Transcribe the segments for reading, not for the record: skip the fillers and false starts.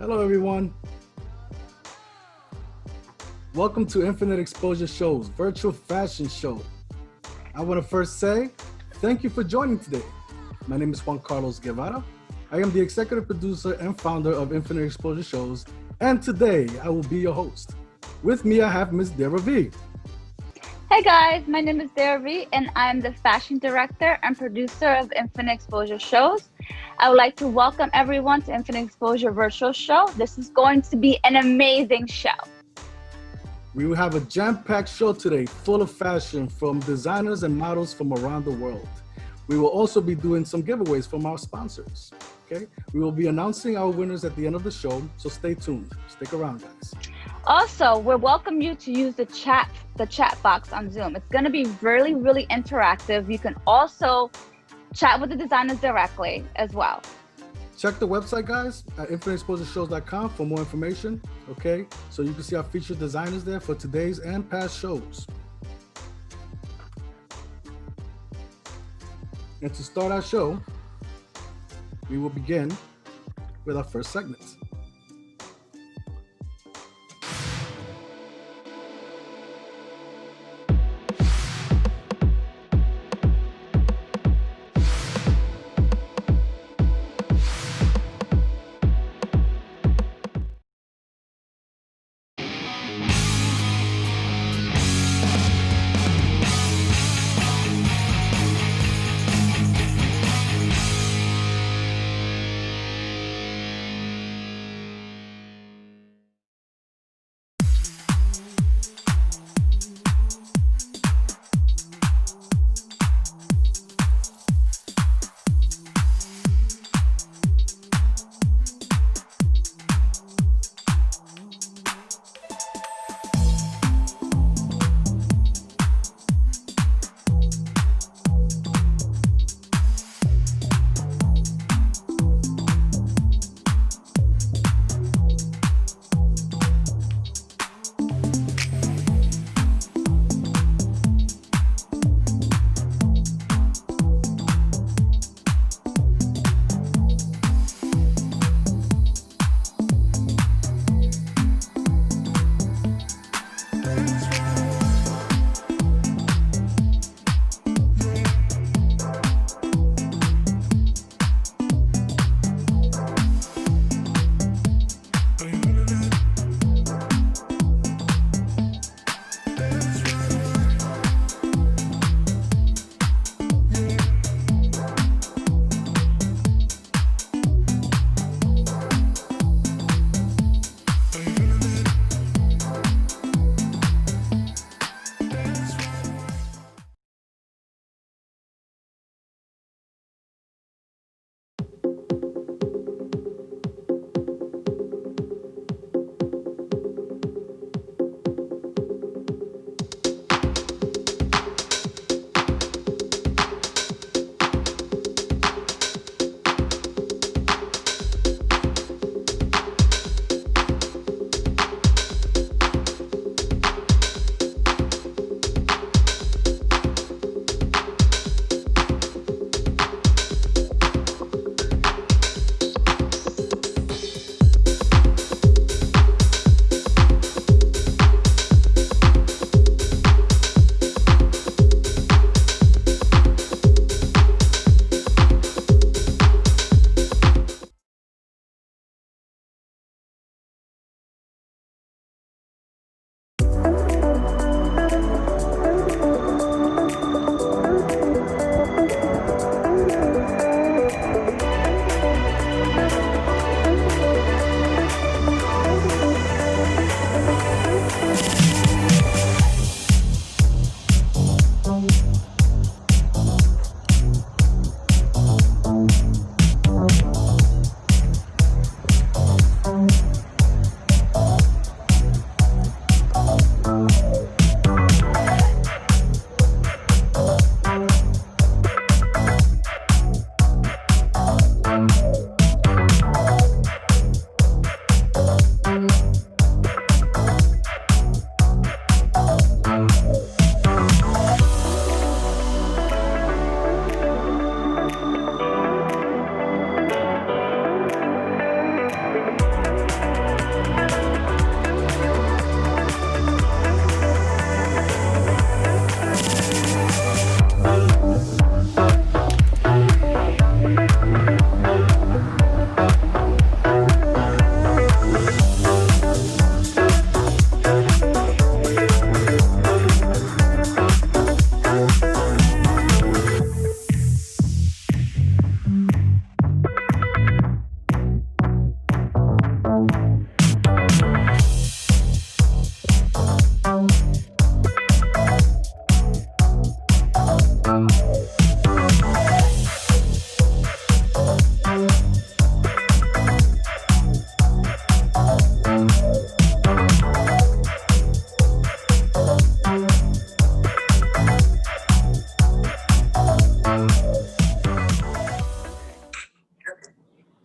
Hello, everyone. Welcome to Infinite Exposure Show's virtual fashion show. I want to first say thank you for joining today. My name is Juan Carlos Guevara. I am the executive producer and founder of Infinite Exposure Shows, and today I will be your host. With me, I have Ms. Dara V. Hey guys, my name is Dara V, and I'm the fashion director and producer of Infinite Exposure Shows. I would like to welcome everyone to Infinite Exposure Virtual Show. This is going to be an amazing show. We will have a jam-packed show today full of fashion from designers and models from around the world. We will also be doing some giveaways from our sponsors. Okay, we will be announcing our winners at the end of the show, so stay tuned. Stick around, guys. Also, we welcome you to use the chat box on Zoom. It's going to be really interactive. You can also chat with the designers directly as well. Check the website, guys, at infiniteexposureshows.com for more information, okay? So you can see our featured designers there for today's and past shows. And to start our show, we will begin with our first segment.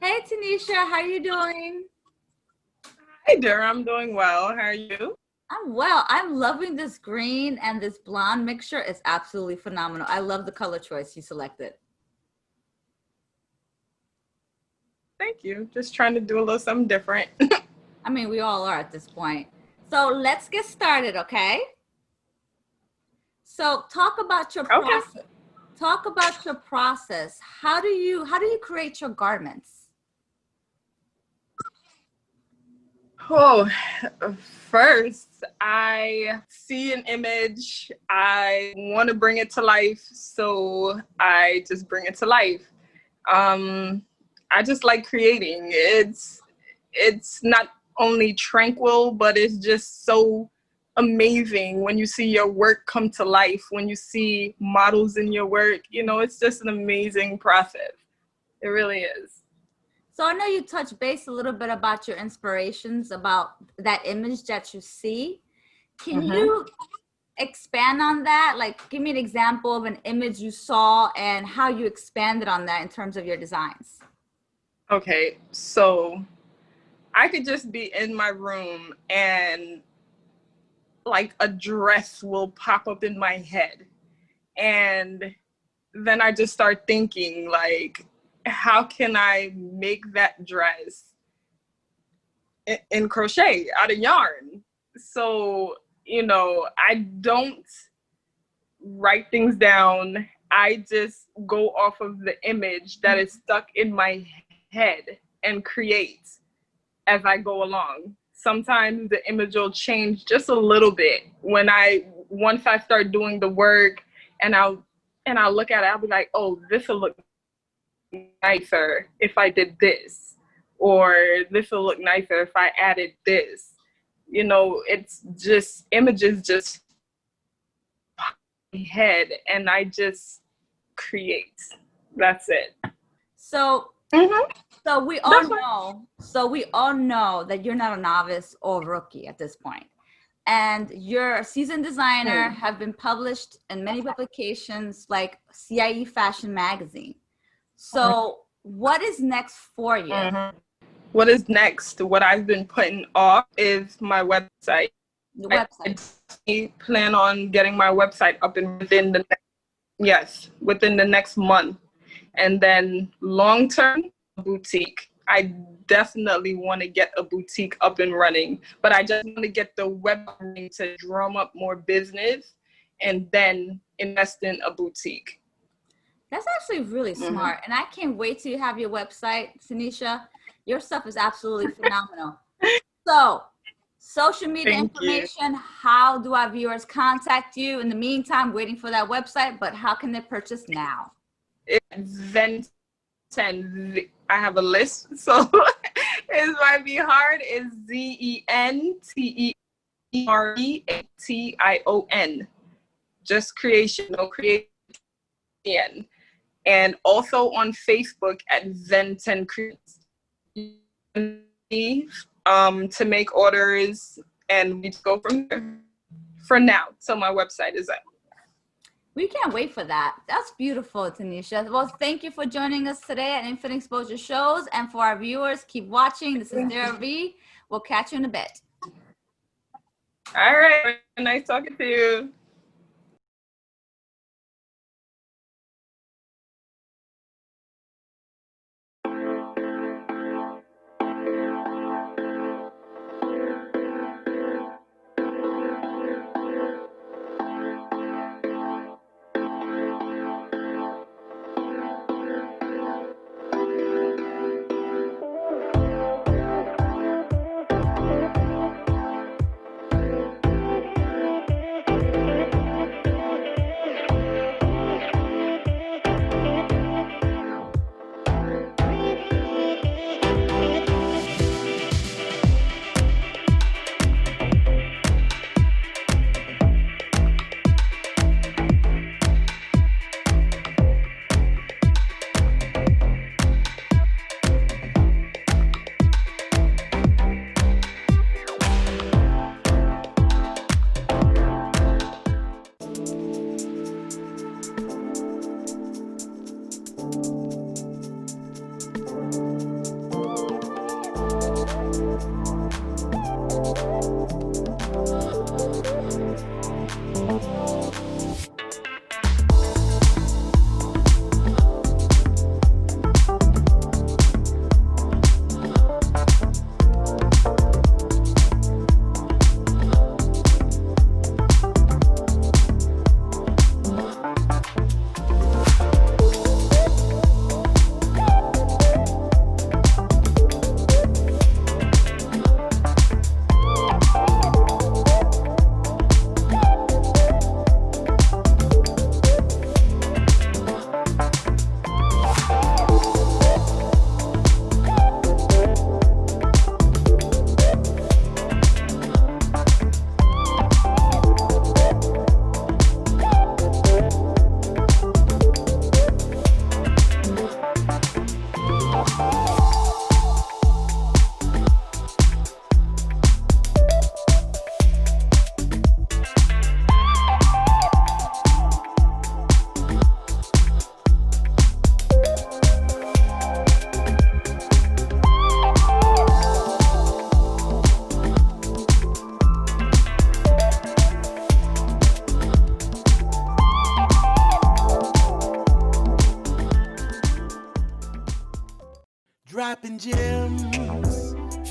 Hey, Tanisha, how are you doing? Hi, Dara. I'm doing well. How are you? I'm well. I'm loving this green and this blonde mixture. It's absolutely phenomenal. I love the color choice you selected. Thank you. Just trying to do a little something different. I mean, we all are at this point. So let's get started, okay? So talk about your Okay. process. Talk about your process. How do you create your garments? Oh, first, I see an image. I want to bring it to life, so I just bring it to life. Um, I just like creating. It's not only tranquil, but it's just so amazing when you see your work come to life, when you see models in your work. It's just an amazing process. It really is. So I know you touched base a little bit about your inspirations, about that image that you see. Can Mm-hmm. you expand on that? Like, give me an example of an image you saw and how you expanded on that in terms of your designs. Okay, so I could just be in my room and like a dress will pop up in my head. And then I just start thinking, like, how can I make that dress in crochet out of yarn? So, I don't write things down. I just go off of the image that is stuck in my head and create as I go along. Sometimes the image will change just a little bit once I start doing the work, and I'll look at it, I'll be like, oh, this will look nicer if I did this, or this will look nicer if I added this. It's just images just pop in my head, and I just create. That's it. So, Mm-hmm. That's fine. so we all know that you're not a novice or rookie at this point. And you're a seasoned designer, have been published in many publications like CIE Fashion Magazine. So, what is next for you? Mm-hmm. What is next? What I've been putting off is my website. The I website. plan on getting my website up and within the next month. And then long term, boutique. I definitely want to get a boutique up and running, but I just want to get the web running to drum up more business and then invest in a boutique. That's actually really smart. And I can't wait till you have your website, Tanisha. Your stuff is absolutely phenomenal. So, social media Thank you. information, how do our viewers contact you? In the meantime, waiting for that website, but how can they purchase now? It's Zen10. I have a list, so it might be hard. It's ZENTEREATION. Just creation, no creation. And also on Facebook at Zen10 Creations. To make orders, and we go from there for now till my website is up. We can't wait for that. That's beautiful, Tanisha. Well, thank you for joining us today at Infinite Exposure Shows. And for our viewers, keep watching. This is Dara V. We'll catch you in a bit. All right. Nice talking to you. Dropping gems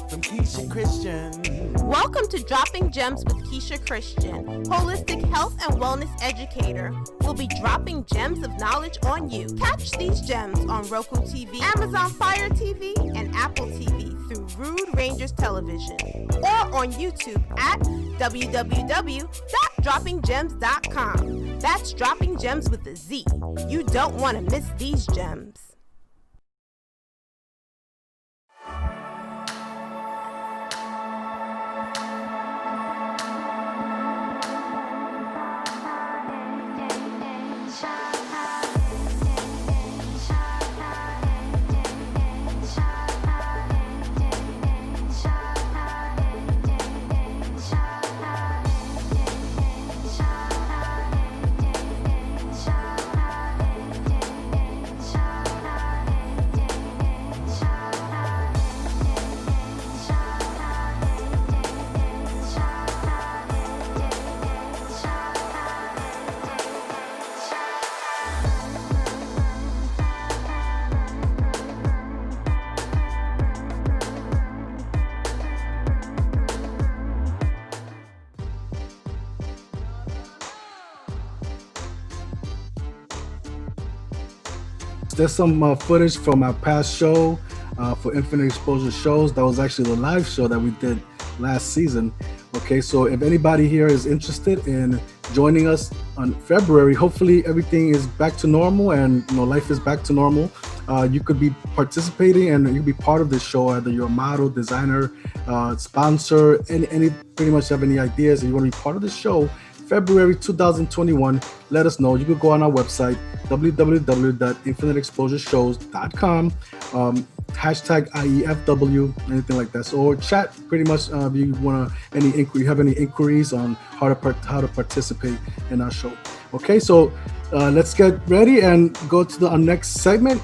from Keisha Christian. Welcome to Dropping Gems with Keisha Christian, holistic health and wellness educator. We'll be dropping gems of knowledge on you. Catch these gems on Roku TV, Amazon Fire TV, and Apple TV through Rude Rangers Television, or on YouTube at www.droppinggems.com. That's Dropping Gems with a Z. You don't want to miss these gems. There's some footage from our past show for Infinite Exposure shows. That was actually the live show that we did last season. Okay, so if anybody here is interested in joining us on February, hopefully everything is back to normal and life is back to normal. You could be participating and you could be part of this show, either you're a model, designer, sponsor, any pretty much have any ideas and you want to be part of the show. February 2021, let us know. You could go on our website, www.infiniteexposureshows.com, hashtag IEFW, anything like that. So, or chat pretty much if you want to, have any inquiries on how to participate in our show. Okay, so let's get ready and go to our next segment.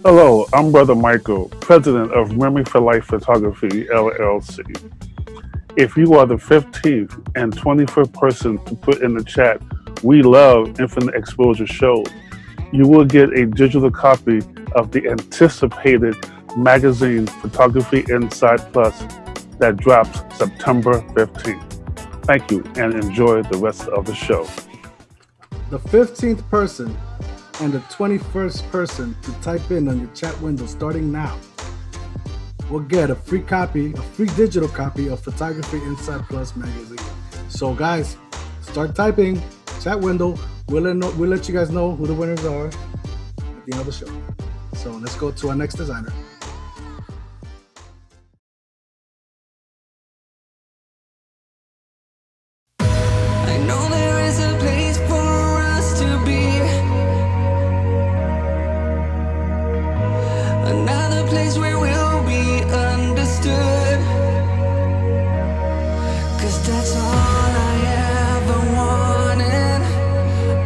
Hello, I'm Brother Michael, President of Memory for Life Photography, LLC. If you are the 15th and 25th person to put in the chat, we love Infinite Exposure shows, you will get a digital copy of the anticipated magazine Photography Inside Plus that drops September 15th. Thank you and enjoy the rest of the show. The 15th person and the 21st person to type in on your chat window starting now will get a free digital copy of Photography Inside Plus magazine. So guys, start typing, chat window. We'll let you guys know who the winners are at the end of the show. So let's go to our next designer. I know there is a place for us to be, another place where we'll be understood, 'cause that's all I ever wanted,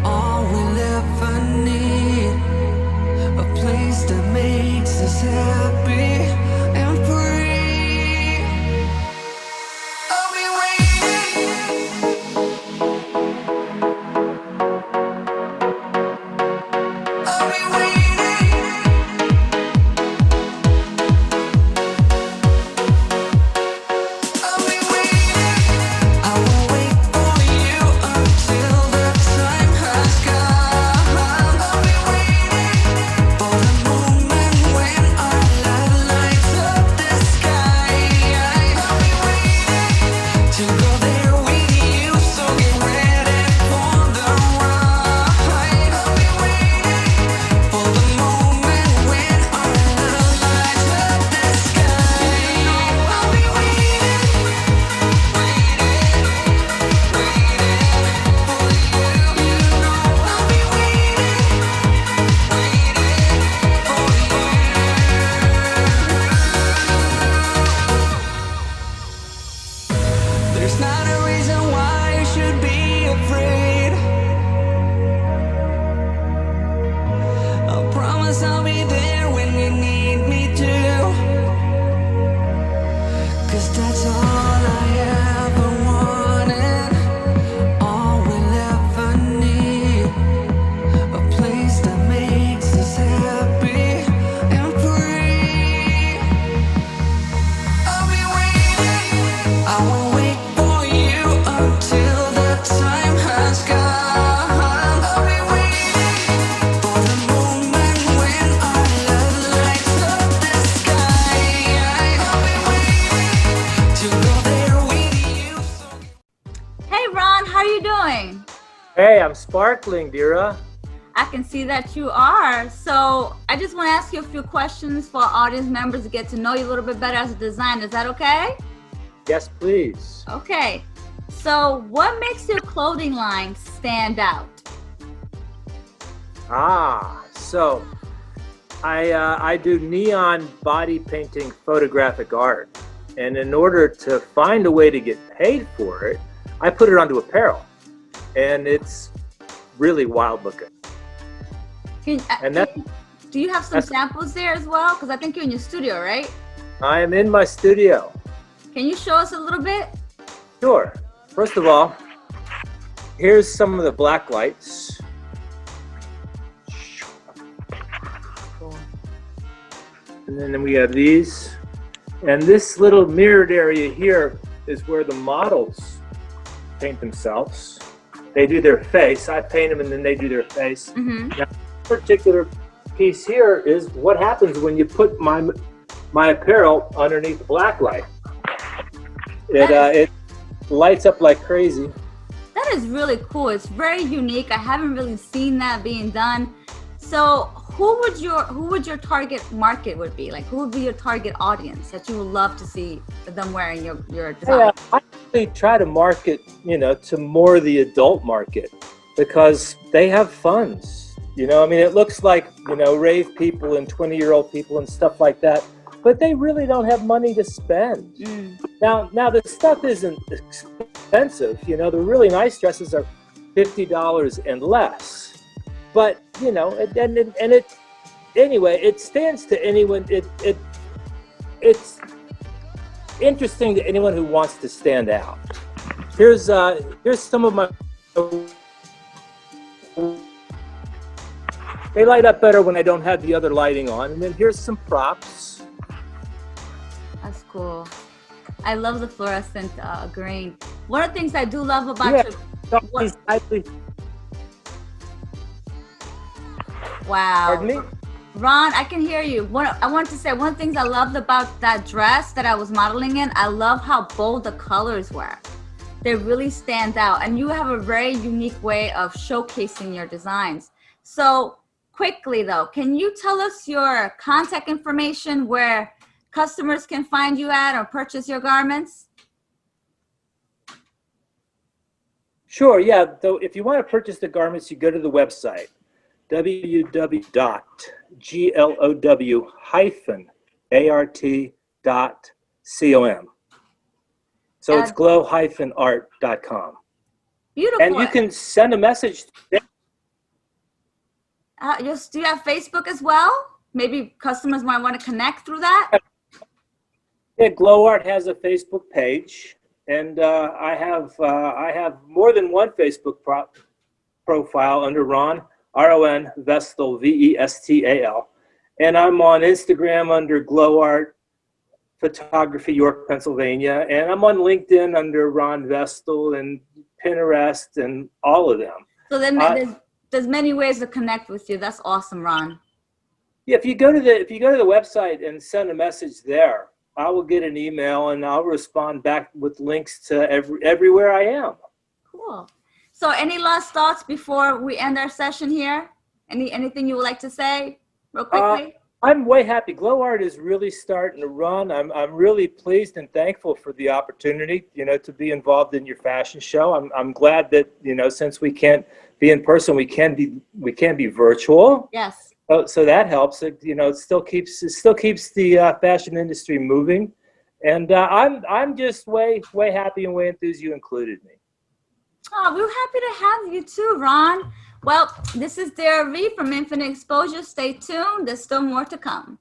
all we'll ever need, a place that makes us happy and free. I'll be waiting. I'll be waiting. I'll be waiting. I will wait for you until the time has come. I'll be waiting for the moment when our love lights up the sky. I'll be waiting to go there with you, so get ready for the ride. I'll be waiting for the moment when our love lights up the sky. I'll be waiting, waiting for you. You know I'll be waiting for you. There's not a reason why you should be afraid. I promise I'll be there when you need me to, 'cause that's all I ever wanted, all we'll ever need, a place that makes us happy and free. I'll be waiting. I will wait for you until the time has come. I'll be waiting for the moment when our love lights up the sky. I'll be waiting to go there with you. Hey Ron, how are you doing? Hey, I'm sparkling, Dira. I can see that you are. So I just want to ask you a few questions for our audience members to get to know you a little bit better as a designer. Is that okay? Yes, please. Okay. So what makes your clothing line stand out? So I do neon body painting photographic art, and in order to find a way to get paid for it, I put it onto apparel, and it's really wild looking. And that- Do you have some samples there as well? Because I think you're in your studio, right? I am in my studio. Can you show us a little bit? Sure. First of all, here's some of the black lights. And then we have these. And this little mirrored area here is where the models paint themselves. They do their face. I paint them and then they do their face. Mm-hmm. Now, this particular piece here is what happens when you put my apparel underneath the black light. It lights up like crazy. That is really cool. It's very unique. I haven't really seen that being done. So who would your target market would be? Like, who would be your target audience that you would love to see them wearing your design? Yeah, I really try to market, to more the adult market because they have funds. I mean, it looks like, rave people and 20-year-old people and stuff like that, but they really don't have money to spend. Now the stuff isn't expensive. The really nice dresses are $50 and less. But, anyway, it stands to anyone. It's interesting to anyone who wants to stand out. Here's some of my. They light up better when I don't have the other lighting on. And then here's some props. That's cool. I love the fluorescent green. One of the things I do love about your wow. Pardon me? Ron, I can hear you. I want to say one of the things I loved about that dress that I was modeling in, I love how bold the colors were. They really stand out, and you have a very unique way of showcasing your designs. So quickly though, can you tell us your contact information where customers can find you at or purchase your garments? Sure, yeah. Though if you want to purchase the garments, you go to the website, www.glow-art.com. So it's glow-art.com. Beautiful. And you can send a message. Do you have Facebook as well? Maybe customers might want to connect through that. Yeah, Glow Art has a Facebook page, and I have more than one Facebook profile under Ron, R-O-N, Vestal, V-E-S-T-A-L. And I'm on Instagram under Glow Art Photography, York, Pennsylvania. And I'm on LinkedIn under Ron Vestal, and Pinterest, and all of them. So then there's many ways to connect with you. That's awesome, Ron. Yeah, if you go to the website and send a message there, I will get an email and I'll respond back with links to everywhere I am. Cool. So any last thoughts before we end our session here? Anything you would like to say real quickly? I'm way happy. Glow Art is really starting to run. I'm really pleased and thankful for the opportunity, to be involved in your fashion show. I'm glad that, since we can't be in person, we can be virtual. Yes. So that helps. It still keeps the fashion industry moving, and I'm just way happy and way enthused you included me. Oh, we're happy to have you too, Ron. Well, this is Iefw from Infinite Exposure. Stay tuned. There's still more to come.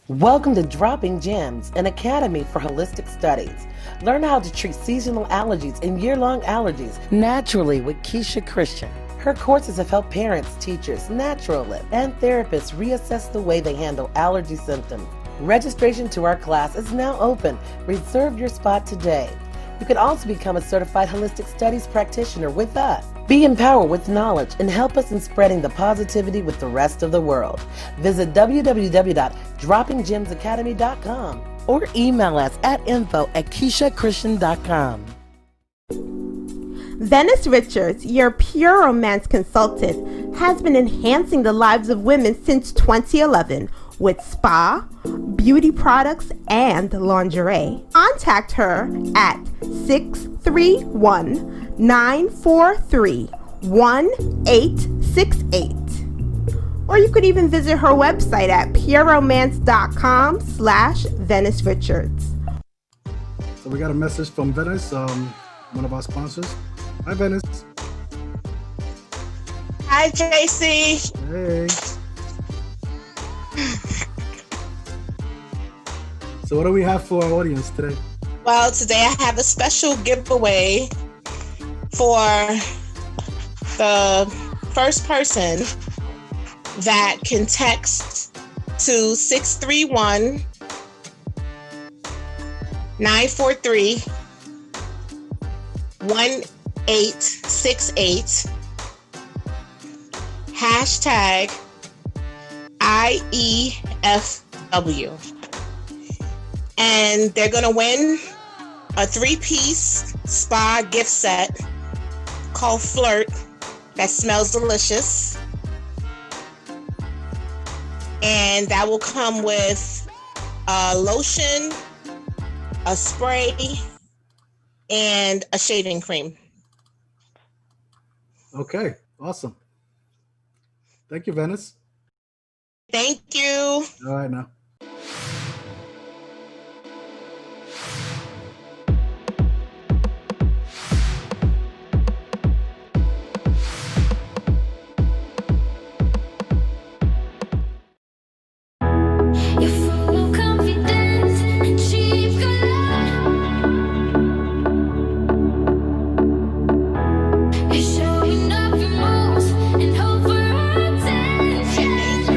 Welcome to Dropping Gems, an academy for holistic studies. Learn how to treat seasonal allergies and year-long allergies naturally with Keisha Christian. Her courses have helped parents, teachers, naturalists, and therapists reassess the way they handle allergy symptoms. Registration to our class is now open. Reserve your spot today. You can also become a certified holistic studies practitioner with us. Be empowered with knowledge and help us in spreading the positivity with the rest of the world. Visit www.droppinggemsacademy.com or email us at info@KeishaChristian.com. Venice Richards, your pure romance consultant, has been enhancing the lives of women since 2011 with spa, beauty products, and lingerie. Contact her at 631-943-1868. Or you could even visit her website at pureromance.com/Venice Richards. So we got a message from Venice, one of our sponsors. Hi, Venice. Hi, JC. Hey. So what do we have for our audience today? Well, today I have a special giveaway for the first person that can text to 631-943-1868 hashtag IEFW. And they're gonna win a 3-piece spa gift set called Flirt that smells delicious. And that will come with a lotion, a spray, and a shaving cream. Okay, awesome. Thank you, Venice. Thank you. All right, now. You're full of confidence and cheap galore. You're showing off your moves and hope for attention.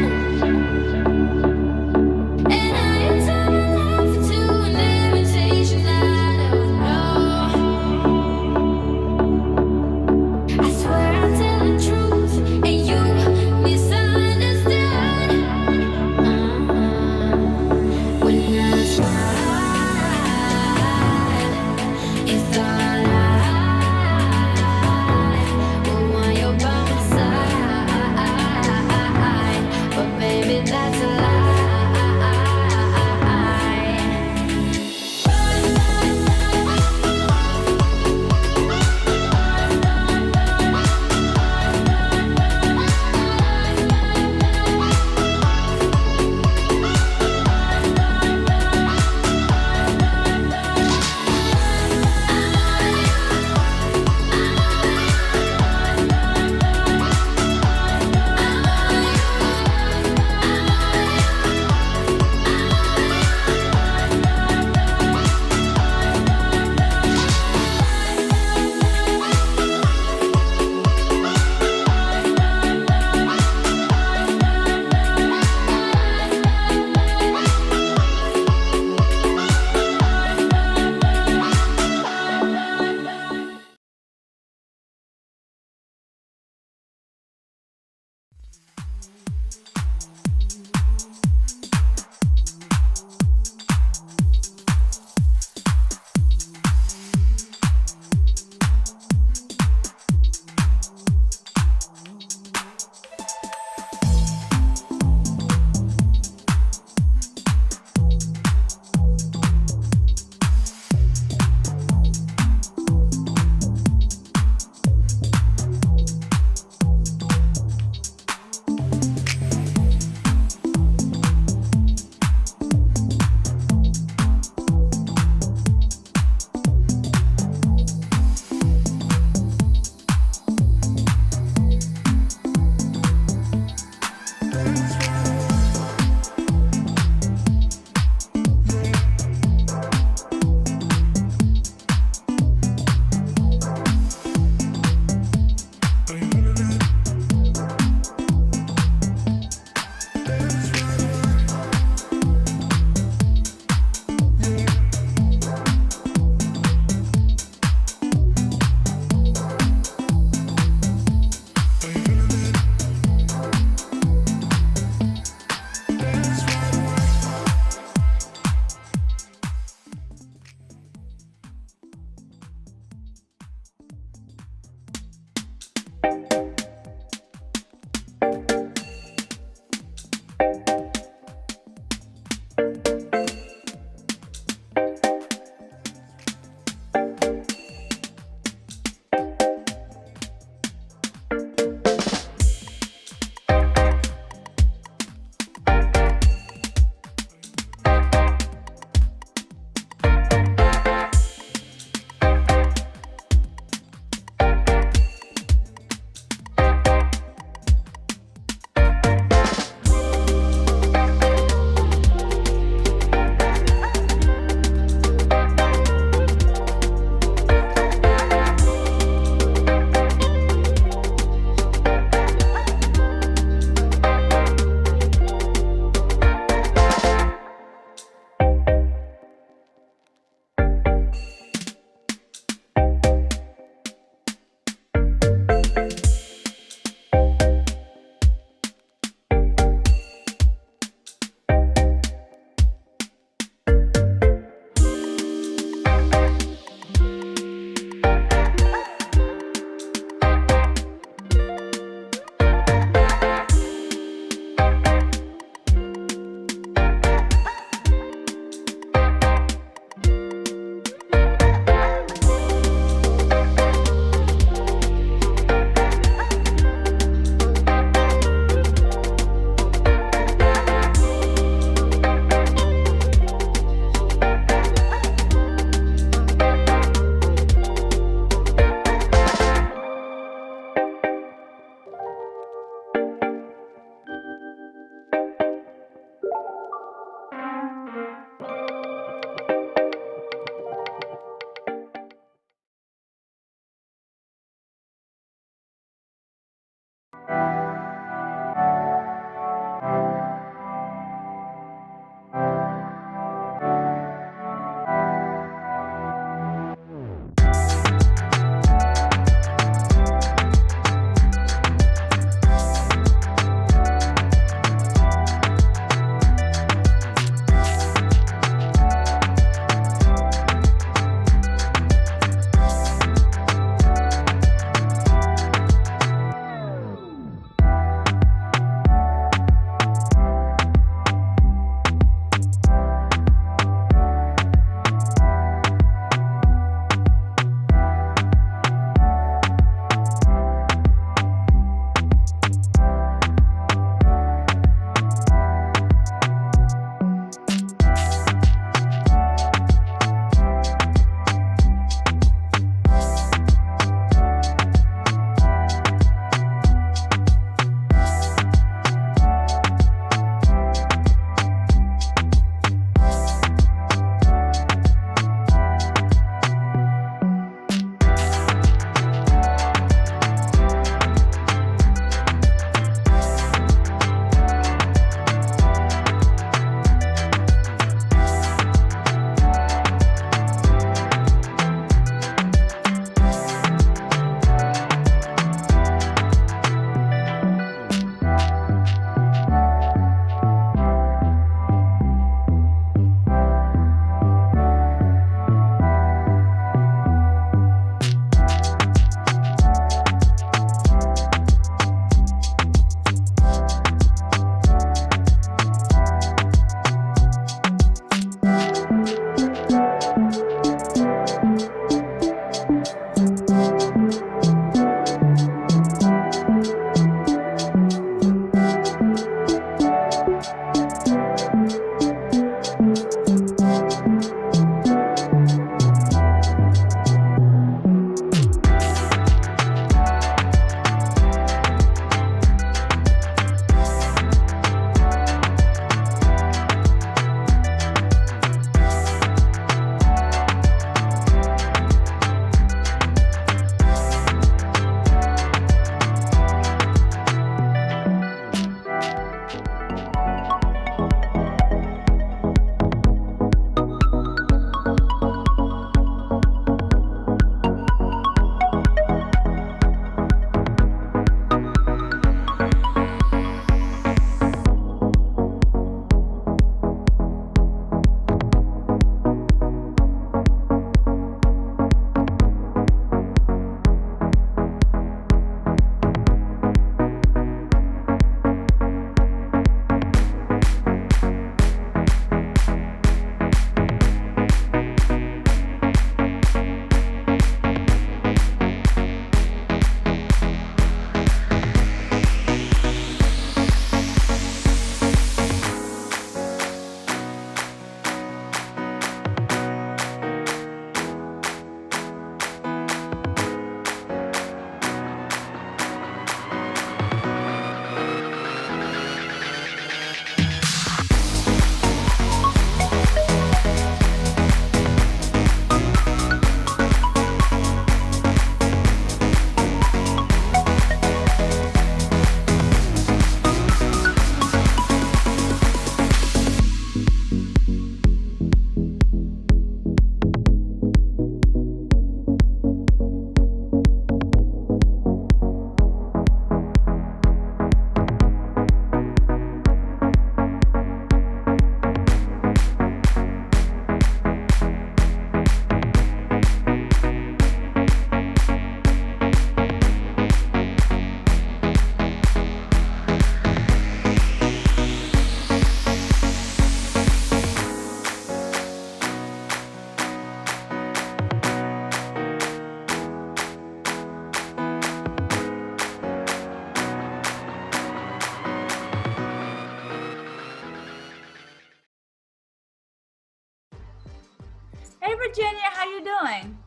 Virginia. How you doing?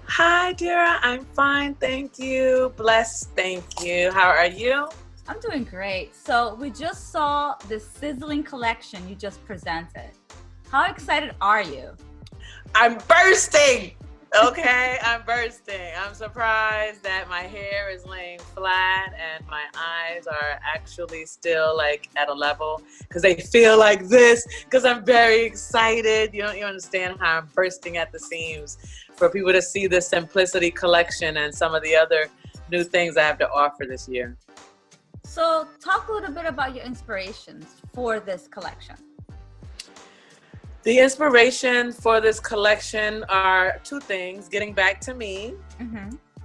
Hi, Dara. I'm fine, thank you. Blessed, thank you. How are you? I'm doing great. So we just saw this sizzling collection you just presented. How excited are you? I'm bursting. Okay, I'm bursting. I'm surprised that my hair is laying flat and my eyes are actually still like at a level because they feel like this because I'm very excited. You understand how I'm bursting at the seams for people to see the Simplicity collection and some of the other new things I have to offer this year. So talk a little bit about your inspirations for this collection. The inspiration for this collection are two things: getting back to me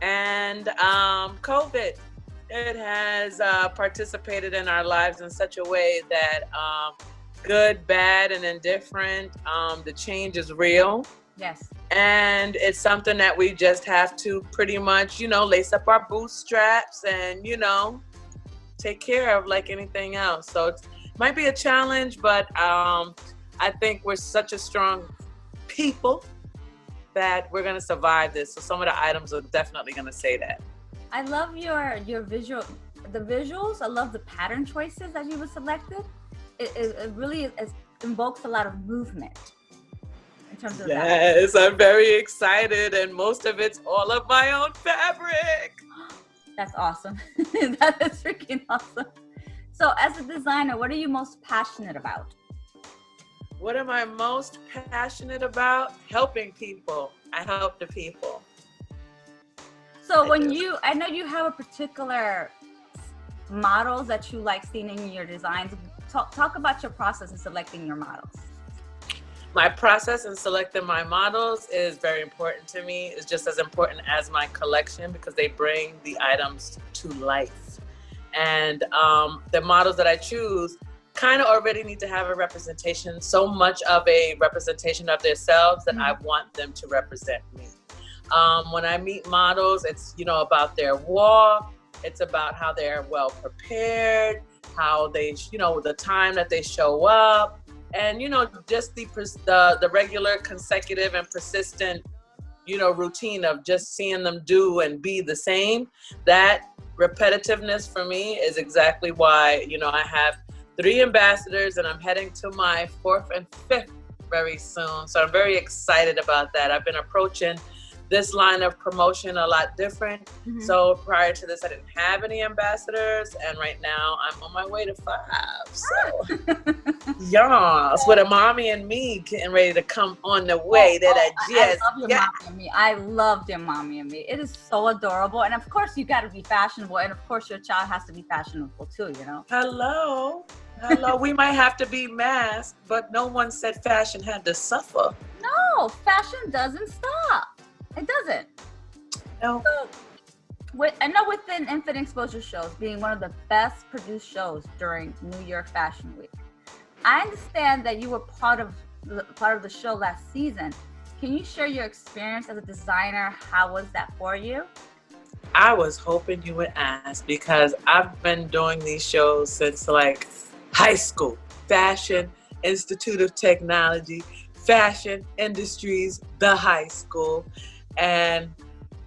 and COVID. It has participated in our lives in such a way that good, bad, and indifferent, the change is real. Yes. And it's something that we just have to pretty much, lace up our bootstraps and, take care of like anything else. So it might be a challenge, but I think we're such a strong people that we're going to survive this. So some of the items are definitely going to say that. I love your the visuals. I love the pattern choices that you selected. It really invokes a lot of movement in terms of that. Yes, I'm very excited, and most of it's all of my own fabric. That's awesome. That is freaking awesome. So as a designer, what are you most passionate about? What am I most passionate about? Helping people. I help the people. So I know you have a particular models that you like seeing in your designs. Talk about your process in selecting your models. My process in selecting my models is very important to me. It's just as important as my collection because they bring the items to life. And the models that I choose kind of already need to have a representation, so much of a representation of themselves that I want them to represent me. When I meet models, it's, about their walk. It's about how they're well prepared, how they, the time that they show up, and, just the regular consecutive and persistent, routine of just seeing them do and be the same. That repetitiveness for me is exactly why, I have 3 ambassadors and I'm heading to my 4th and 5th very soon. So I'm very excited about that. I've been approaching this line of promotion a lot different. So prior to this, I didn't have any ambassadors, and right now I'm on my way to 5. So yes, with a mommy and me getting ready to come on the way I love your mommy and me. I loved your mommy and me. It is so adorable, and of course you got to be fashionable, and of course your child has to be fashionable too. Hello, we might have to be masked, but no one said fashion had to suffer. No, fashion doesn't stop. It doesn't. No. So, I know within Infinite Exposure shows being one of the best produced shows during New York Fashion Week, I understand that you were part of the show last season. Can you share your experience as a designer? How was that for you? I was hoping you would ask because I've been doing these shows since like high school. Fashion Institute of Technology, Fashion Industries, the high school. And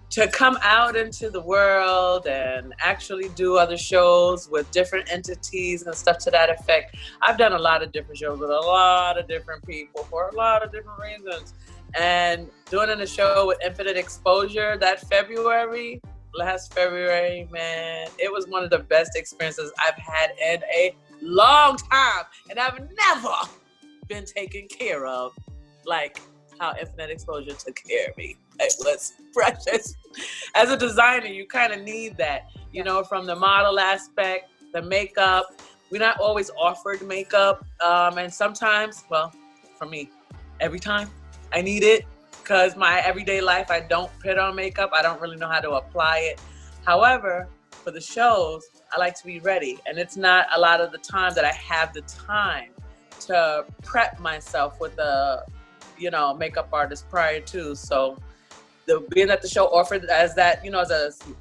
to come out into the world and actually do other shows with different entities and stuff to that effect. I've done a lot of different shows with a lot of different people for a lot of different reasons. And doing a show with Infinite Exposure last February, man, it was one of the best experiences I've had in a long time. And I've never been taken care of like how Infinite Exposure took care of me. It was precious. As a designer, you kind of need that, from the model aspect, the makeup. We're not always offered makeup. And sometimes, well, for me, every time I need it because my everyday life, I don't put on makeup. I don't really know how to apply it. However, for the shows, I like to be ready. And it's not a lot of the time that I have the time to prep myself with a makeup artist prior to. So being that the show offered as that,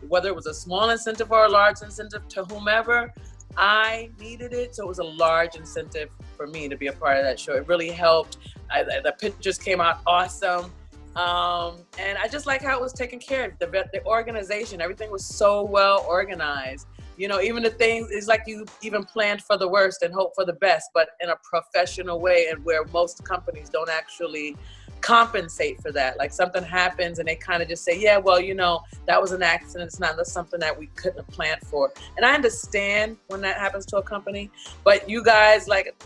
whether it was a small incentive or a large incentive to whomever, I needed it, so it was a large incentive for me to be a part of that show. It really helped. The pictures came out awesome. And I just like how it was taken care of. The organization, everything was so well organized. You know, even the things, it's like you even planned for the worst and hope for the best, but in a professional way, and where most companies don't actually compensate for that. Like something happens and they kind of just say, yeah, well, you know, that was an accident. It's not something that we couldn't have planned for. And I understand when that happens to a company, but you guys, like,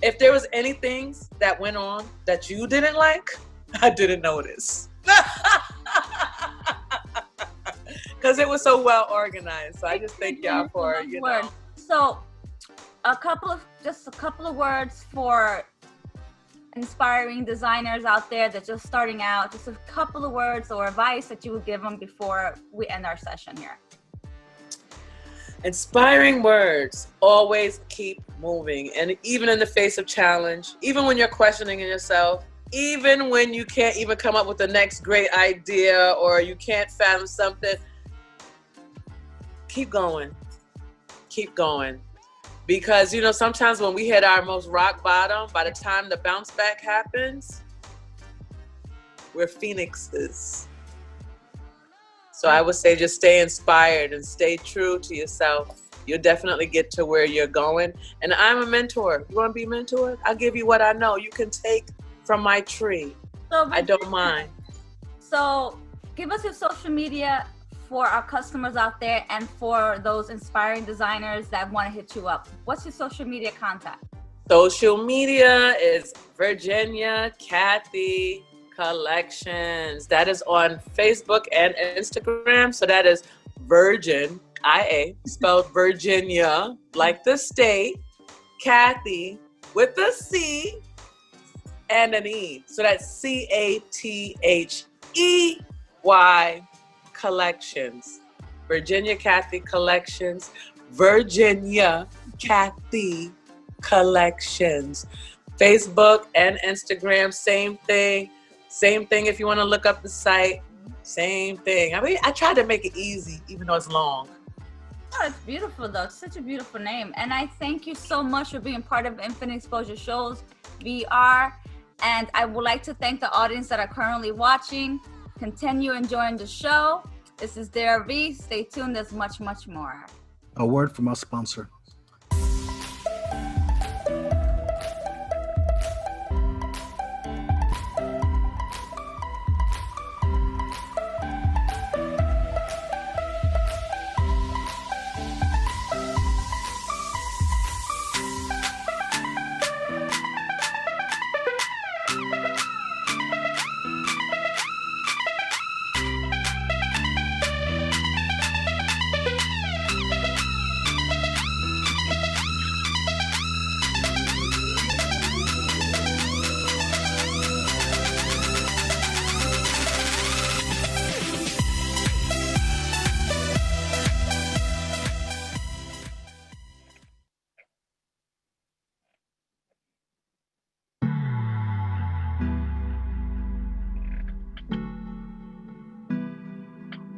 if there was anything that went on that you didn't like, I didn't notice. Because it was so well organized. So I just thank y'all for, you know. So a couple of words for inspiring designers out there that's just starting out. Just a couple of words or advice that you would give them before we end our session here. Inspiring words, always keep moving. And even in the face of challenge, even when you're questioning yourself, even when you can't even come up with the next great idea or you can't fathom something, keep going. Keep going. Because, you know, sometimes when we hit our most rock bottom, by the time the bounce back happens, we're phoenixes. So I would say just stay inspired and stay true to yourself. You'll definitely get to where you're going. And I'm a mentor. You want to be mentored? I'll give you what I know. You can take from my tree. So, I don't mind. So give us your social media for our customers out there and for those inspiring designers that want to hit you up. What's your social media contact? Social media is Virginia Kathy Collections. That is on Facebook and Instagram. So that is Virgin, IA, spelled Virginia, like the state, Kathy with a C and an E. So that's CATHEY Collections. Virginia Kathy Collections. Virginia Kathy Collections. Facebook and Instagram, same thing. Same thing if you want to look up the site. Same thing. I mean, I tried to make it easy, even though it's long. Oh, it's beautiful though. It's such a beautiful name. And I thank you so much for being part of Infinite Exposure Shows VR. And I would like to thank the audience that are currently watching. Continue enjoying the show. This is Iefw. Stay tuned. There's much, much more. A word from our sponsor.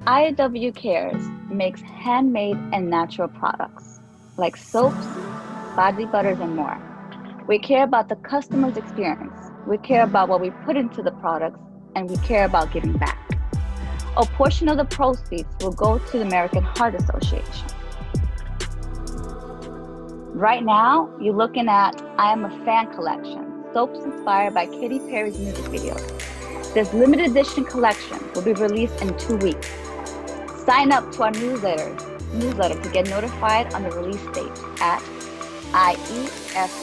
Iefw Cares makes handmade and natural products like soaps, body butters, and more. We care about the customer's experience. We care about what we put into the products, and we care about giving back. A portion of the proceeds will go to the American Heart Association. Right now, you're looking at I Am a Fan collection, soaps inspired by Katy Perry's music videos. This limited edition collection will be released in 2 weeks. Sign up to our newsletter to get notified on the release date at iefwcares.space.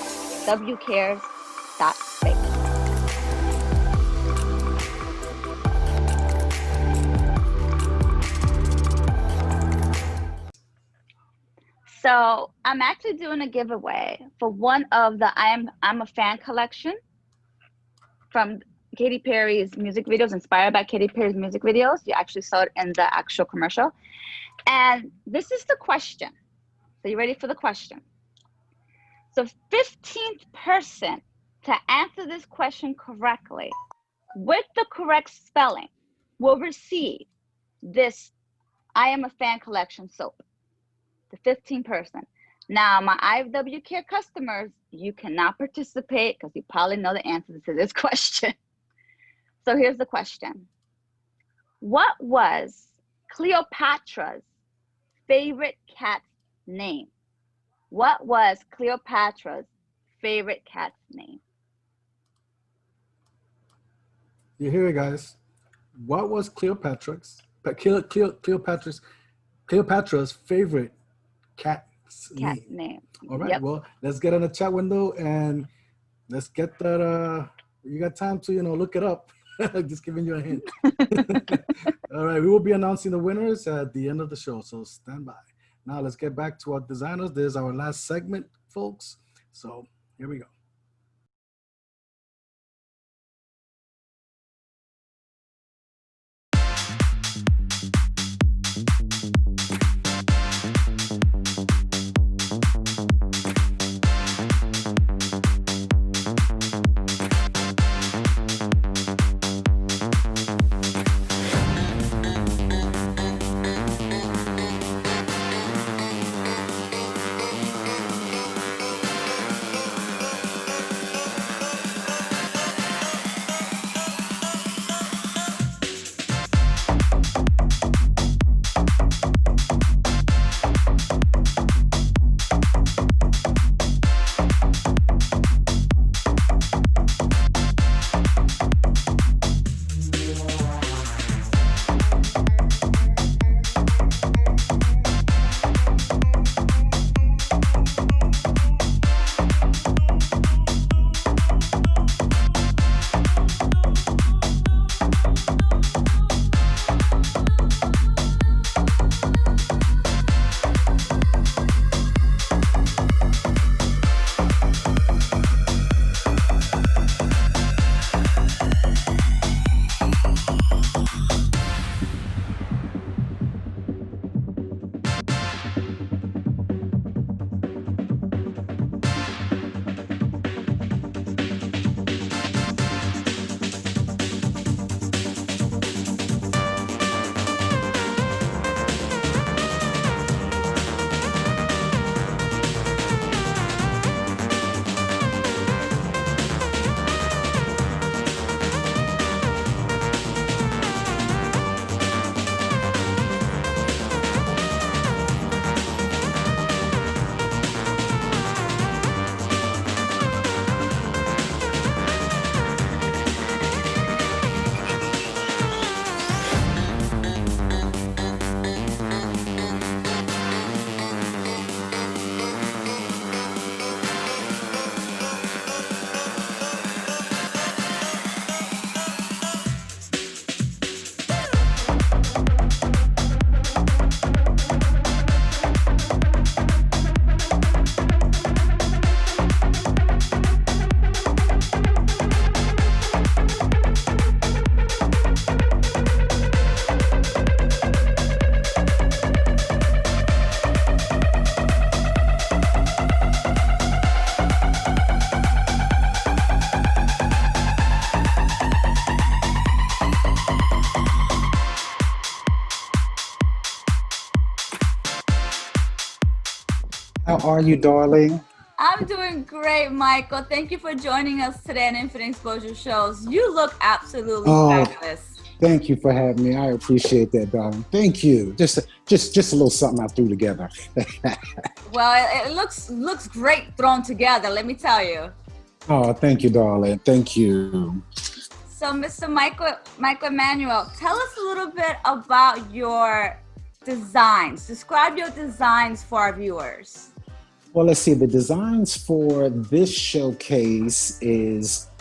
So I'm actually doing a giveaway for one of the I'm a Fan collection from Katy Perry's music videos, inspired by Katy Perry's music videos. You actually saw it in the actual commercial. And this is the question. So you ready for the question? So 15th person to answer this question correctly with the correct spelling will receive this I Am a Fan collection soap. The 15th person. Now, my IFW Care customers, you cannot participate because you probably know the answer to this question. So here's the question. What was Cleopatra's favorite cat's name? What was Cleopatra's favorite cat's name? You hear it, guys. What was Cleopatra's favorite cat's Cat name? name. All right. Yep. Well, let's get on the chat window and let's get that. You got time to look it up. Just giving you a hint. All right. We will be announcing the winners at the end of the show. So stand by. Now let's get back to our designers. This is our last segment, folks. So here we go. How are you, darling? I'm doing great, Michael. Thank you for joining us today on Infinite Exposure Shows. You look absolutely fabulous. Thank you for having me. I appreciate that, darling. Thank you. Just a little something I threw together. Well, it looks great thrown together, let me tell you. Oh, thank you, darling. Thank you. So, Mr. Michael Emmanuel, tell us a little bit about your designs. Describe your designs for our viewers. Well, let's see. The designs for this showcase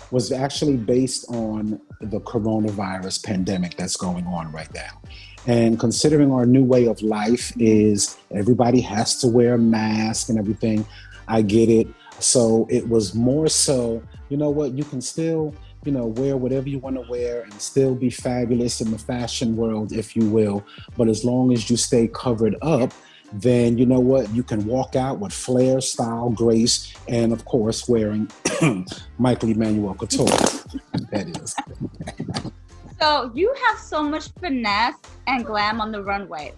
was actually based on the coronavirus pandemic that's going on right now. And considering our new way of life is everybody has to wear a mask and everything, I get it. So it was more so, you know what, you can still, wear whatever you want to wear and still be fabulous in the fashion world, if you will. But as long as you stay covered up, then you know what, you can walk out with flair, style, grace, and of course wearing Michael Emmanuel Couture. That is. So you have so much finesse and glam on the runway.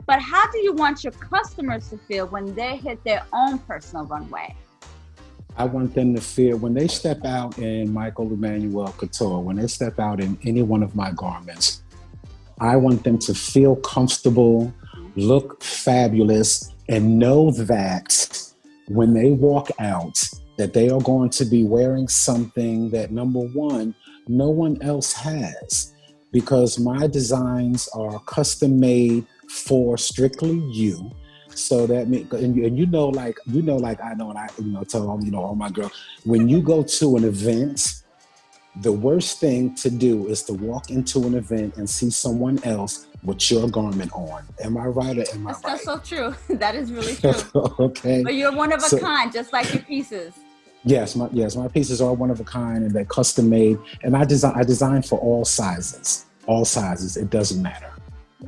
but how do you want your customers to feel when they hit their own personal runway? I want them to feel when they step out in Michael Emmanuel Couture, when they step out in any one of my garments, I want them to feel comfortable, look fabulous, and know that when they walk out, that they are going to be wearing something that, number one, no one else has, because my designs are custom made for strictly you. So that means, and you know, like I know, and I tell all my girls, when you go to an event, the worst thing to do is to walk into an event and see someone else with your garment on. Am I right or am I right? That's so true. That is really true. Okay. But you're one of a kind, just like your pieces. Yes, my pieces are one of a kind, and they're custom made. And I design for all sizes. All sizes. It doesn't matter.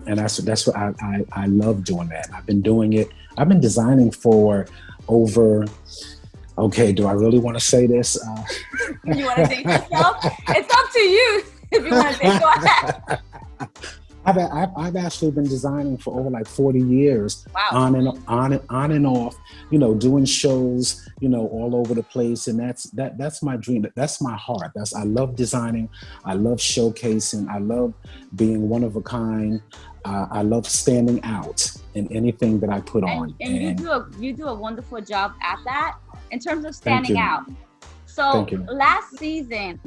And that's what I love doing that. I've been doing it. I've been designing for over. Okay, do I really want to say this? You want to date yourself? It's up to you if you want to date. Go ahead. I've actually been designing for over like 40 years. Wow. on and off, doing shows, all over the place. And that's my dream. That's my heart. I love designing. I love showcasing. I love being one of a kind. I love standing out in anything that I put on. And you do a wonderful job at that in terms of standing out. So last season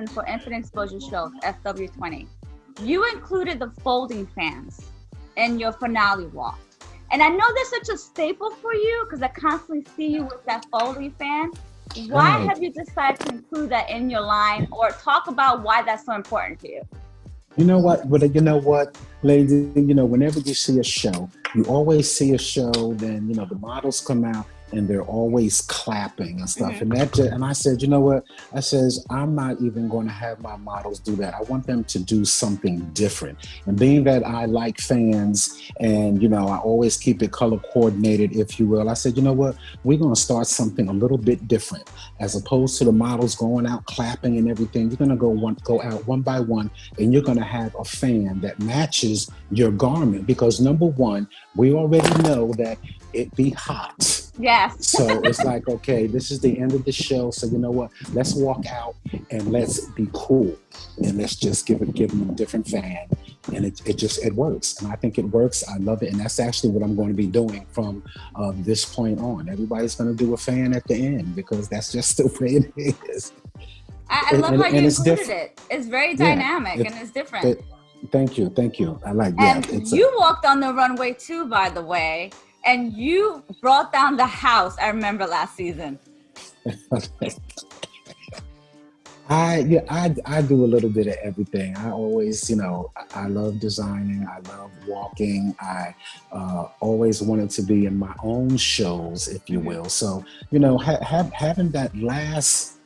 for Infinite Exposure Shows, SW20, you included the folding fans in your finale walk. And I know that's such a staple for you because I constantly see you with that folding fan. Why have you decided to include that in your line, or talk about why that's so important to you? You know what, ladies, whenever you see a show, you always see a show, then, the models come out and they're always clapping and stuff. Mm-hmm. And I said, you know what? I says, I'm not even going to have my models do that. I want them to do something different. And being that I like fans and, I always keep it color coordinated, if you will, I said, you know what? We're going to start something a little bit different. As opposed to the models going out clapping and everything, you're going to go out one by one, and you're going to have a fan that matches your garment. Because number one, we already know that it be hot. Yes. So it's like, okay, this is the end of the show. So you know what? Let's walk out and let's be cool, and let's just give them a different fan. And it works. And I think it works. I love it. And that's actually what I'm going to be doing from this point on. Everybody's going to do a fan at the end, because that's just the way it is. I love how you included it. It's very dynamic and it's different. Thank you. I like that. And you walked on the runway too, by the way. And you brought down the house, I remember last season. I do a little bit of everything. I always, I love designing. I love walking. I always wanted to be in my own shows, if you will. So, having that last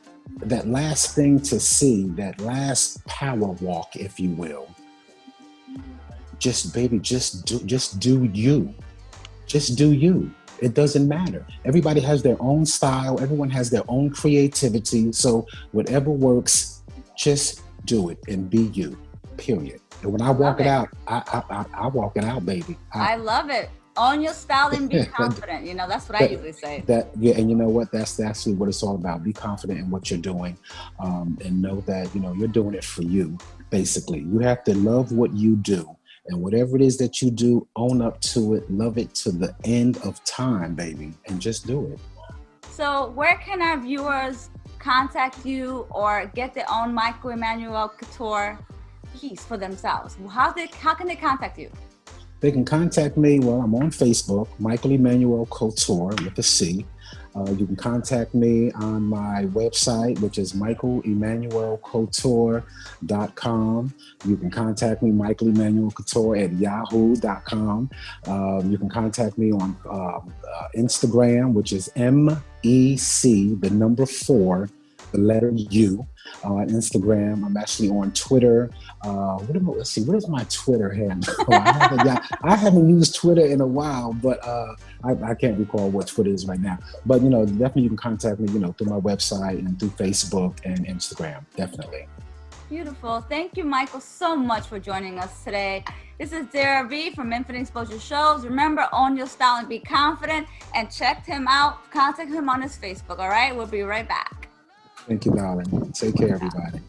thing to see, that last power walk, if you will. Just do you. Just do you. It doesn't matter. Everybody has their own style. Everyone has their own creativity. So whatever works, just do it and be you, period. And when I walk it out, I walk it out, baby. I love it. Own your style and be confident. That's what I usually say. And you know what? That's actually what it's all about. Be confident in what you're doing, and know that, you're doing it for you, basically. You have to love what you do. And whatever it is that you do, own up to it, love it to the end of time, baby, and just do it. So where can our viewers contact you or get their own Michael Emmanuel Couture piece for themselves? How can they contact you? They can contact me. Well, I'm on Facebook, Michael Emmanuel Couture with a C. You can contact me on my website, which is michaelemmanuelcouture.com. You can contact me, Michael Emmanuel Couture, at yahoo.com. You can contact me on Instagram, which is MEC, the number 4, the letter U. On Instagram. I'm actually on Twitter. Let's see, what is my Twitter handle? I haven't used Twitter in a while, but I can't recall what Twitter is right now. But definitely you can contact me, through my website and through Facebook and Instagram, definitely. Beautiful. Thank you, Michael, so much for joining us today. This is Dara V from Infinite Exposure Shows. Remember, own your style and be confident, and check him out. Contact him on his Facebook, all right? We'll be right back. Thank you, darling. Take care, everybody.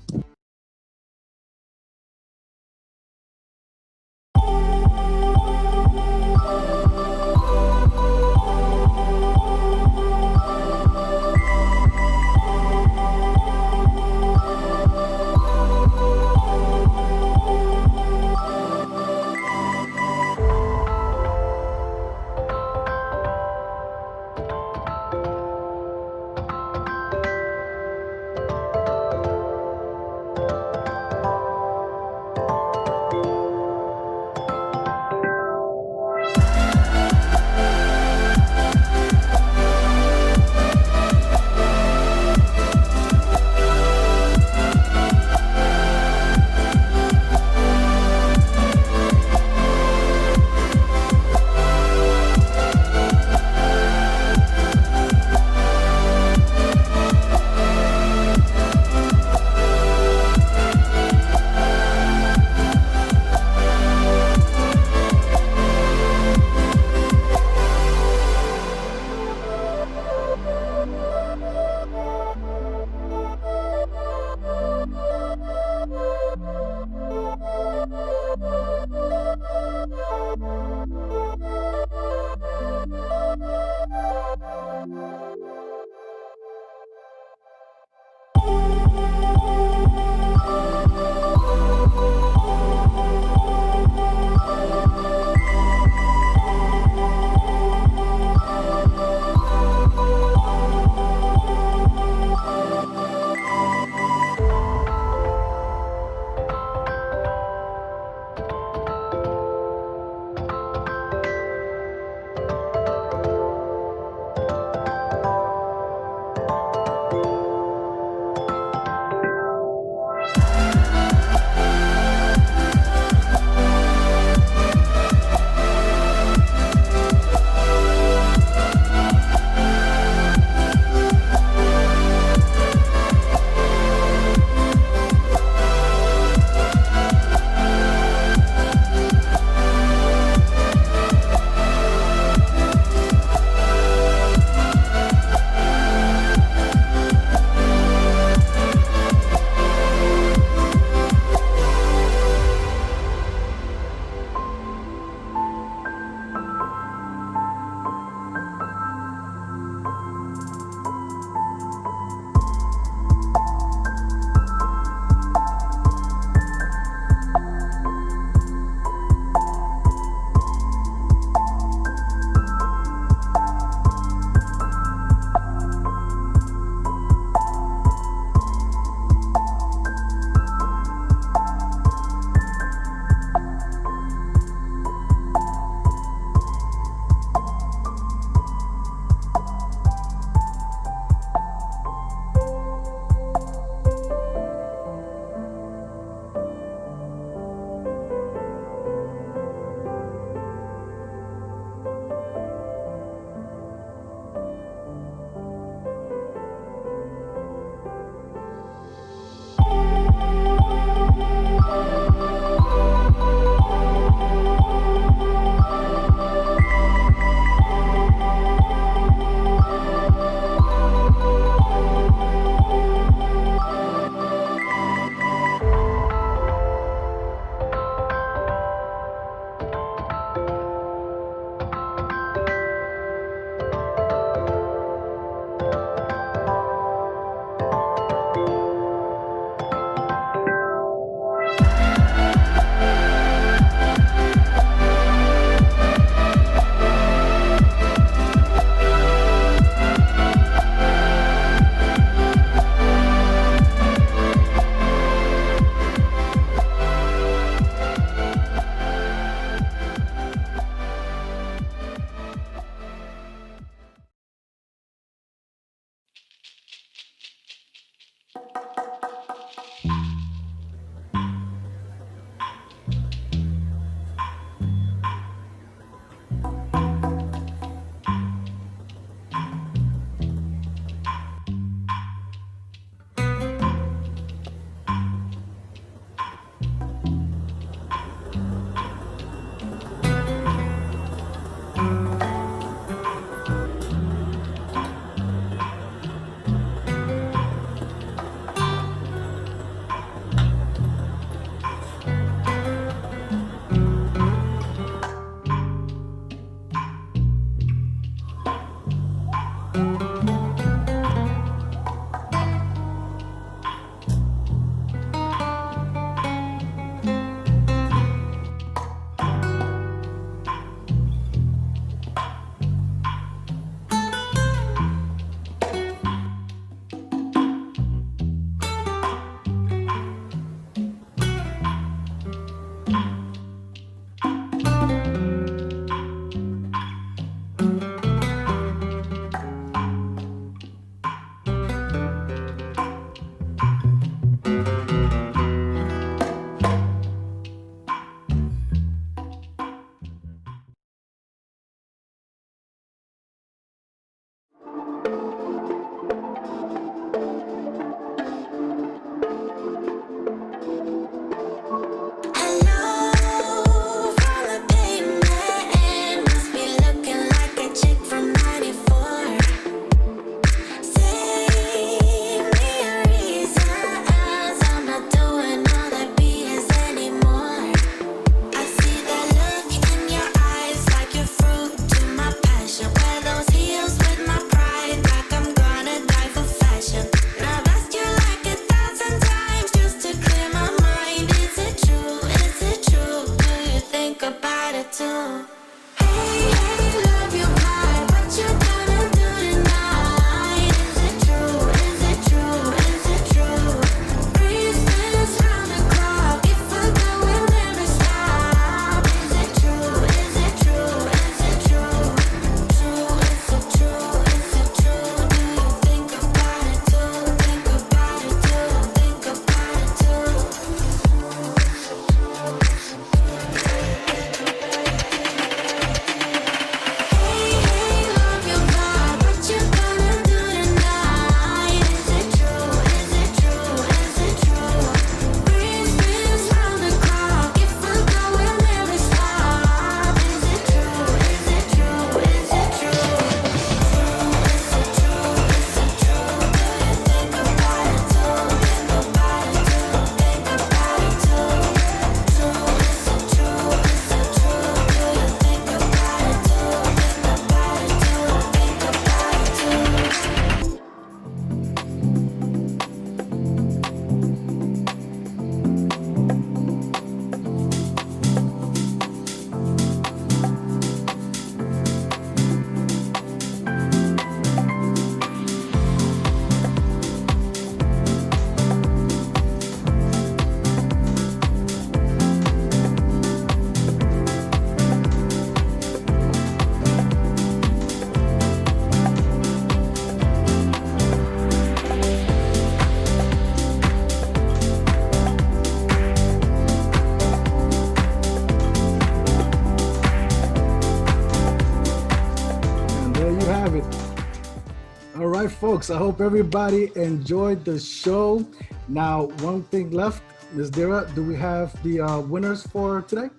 folks, I hope everybody enjoyed the show. Now, one thing left, Ms. Dira, do we have the winners for today?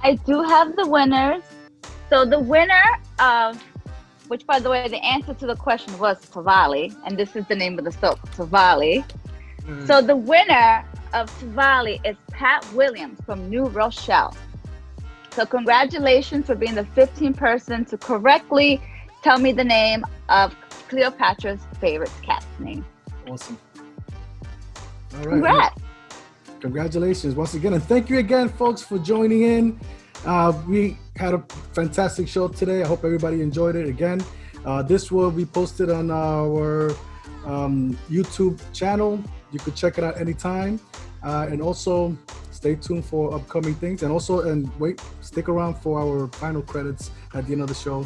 I do have the winners. So the winner of, which by the way, the answer to the question was Tavali, and this is the name of the soap, Tavali. So the winner of Tavali is Pat Williams from New Rochelle. So congratulations for being the 15th person to correctly tell me the name of Cleopatra's favorite cat's name. Awesome. All right. Congrats. Congratulations once again. And thank you again, folks, for joining in. We had a fantastic show today. I hope everybody enjoyed it again. This will be posted on our YouTube channel. You could check it out anytime. And also stay tuned for upcoming things. And stick around for our final credits at the end of the show.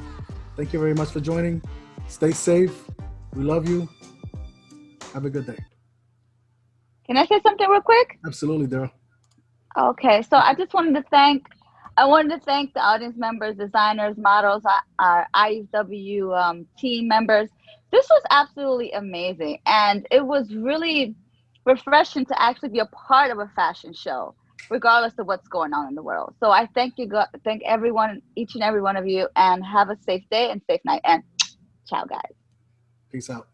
Thank you very much for joining. Stay safe. We love you. Have a good day. Can I say something real quick? Absolutely, Daryl. Okay, so I just wanted to thank the audience members, designers, models, our Iefw team members. This was absolutely amazing, and it was really refreshing to actually be a part of a fashion show, regardless of what's going on in the world. So I thank everyone, each and every one of you, and have a safe day and safe night. And ciao, guys. Peace out.